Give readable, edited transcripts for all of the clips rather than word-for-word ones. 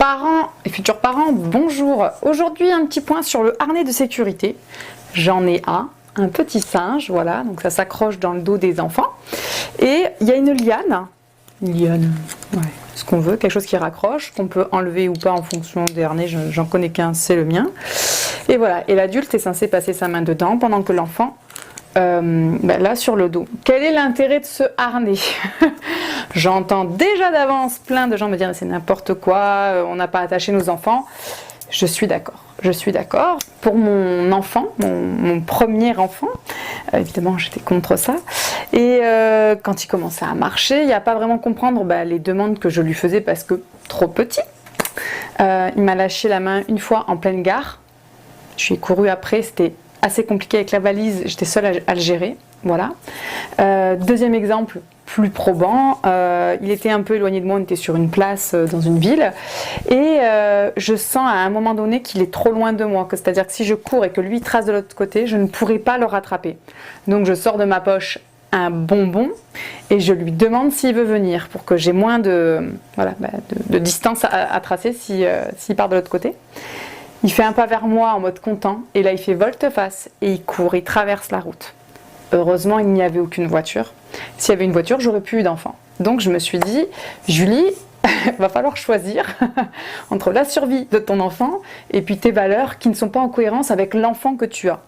Parents et futurs parents, bonjour. Aujourd'hui, un petit point sur le harnais de sécurité. J'en ai un petit singe, voilà, donc ça s'accroche dans le dos des enfants. Et il y a une liane, ouais, ce qu'on veut, quelque chose qui raccroche, qu'on peut enlever ou pas en fonction des harnais, j'en connais qu'un, c'est le mien. Et voilà, et l'adulte est censé passer sa main dedans pendant que l'enfant là sur le dos. Quel est l'intérêt de ce harnais? J'entends déjà d'avance plein de gens me dire c'est n'importe quoi, on n'a pas attaché nos enfants. Je suis d'accord. Pour mon enfant, mon premier enfant, évidemment j'étais contre ça. Et quand il commençait à marcher, il n'y a pas vraiment comprendre les demandes que je lui faisais parce que trop petit. Il m'a lâché la main une fois en pleine gare. Je lui ai couru après, c'était assez compliqué avec la valise, j'étais seule à le gérer. Voilà. Deuxième exemple, plus probant, il était un peu éloigné de moi, on était sur une place dans une ville et je sens à un moment donné qu'il est trop loin de moi, c'est-à-dire que si je cours et que lui trace de l'autre côté, je ne pourrai pas le rattraper. Donc je sors de ma poche un bonbon et je lui demande s'il veut venir pour que j'ai moins de distance à tracer s'il part de l'autre côté. Il fait un pas vers moi en mode content et là il fait volte-face et il court, il traverse la route. Heureusement, il n'y avait aucune voiture. S'il y avait une voiture, j'aurais plus eu d'enfant. Donc je me suis dit, Julie, va falloir choisir entre la survie de ton enfant et puis tes valeurs qui ne sont pas en cohérence avec l'enfant que tu as.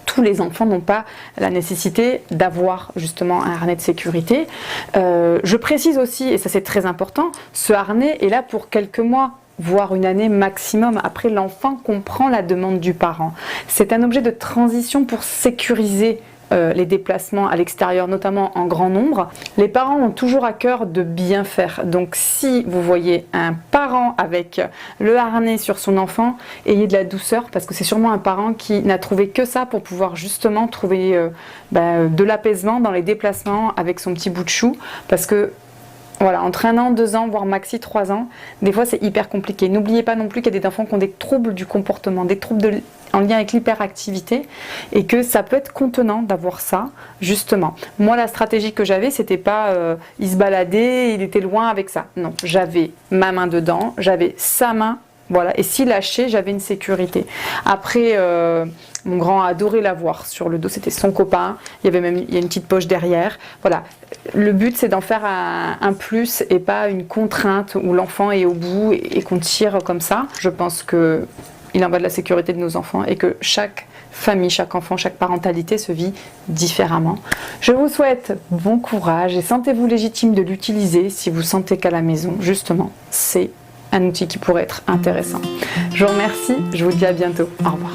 Tous les enfants n'ont pas la nécessité d'avoir justement un harnais de sécurité. Je précise aussi, et ça c'est très important, ce harnais est là pour quelques mois, voire une année maximum. Après, l'enfant comprend la demande du parent. C'est un objet de transition pour sécuriser les déplacements à l'extérieur, notamment en grand nombre. Les parents ont toujours à cœur de bien faire. Donc si vous voyez un parent avec le harnais sur son enfant, ayez de la douceur parce que c'est sûrement un parent qui n'a trouvé que ça pour pouvoir justement trouver de l'apaisement dans les déplacements avec son petit bout de chou. Parce que voilà, entre 1 an, 2 ans, voire maxi 3 ans, des fois c'est hyper compliqué. N'oubliez pas non plus qu'il y a des enfants qui ont des troubles du comportement, des troubles en lien avec l'hyperactivité et que ça peut être contenant d'avoir ça, justement. Moi, la stratégie que j'avais, c'était pas il se baladait, il était loin avec ça. Non, j'avais ma main dedans, j'avais sa main, voilà, et s'il lâchait, j'avais une sécurité. Après, mon grand a adoré l'avoir sur le dos, c'était son copain, il y a une petite poche derrière. Voilà, le but c'est d'en faire un plus et pas une contrainte où l'enfant est au bout et qu'on tire comme ça. Je pense que il en va de la sécurité de nos enfants et que chaque famille, chaque enfant, chaque parentalité se vit différemment. Je vous souhaite bon courage et sentez-vous légitime de l'utiliser si vous sentez qu'à la maison, justement, c'est un outil qui pourrait être intéressant. Je vous remercie, je vous dis à bientôt. Au revoir.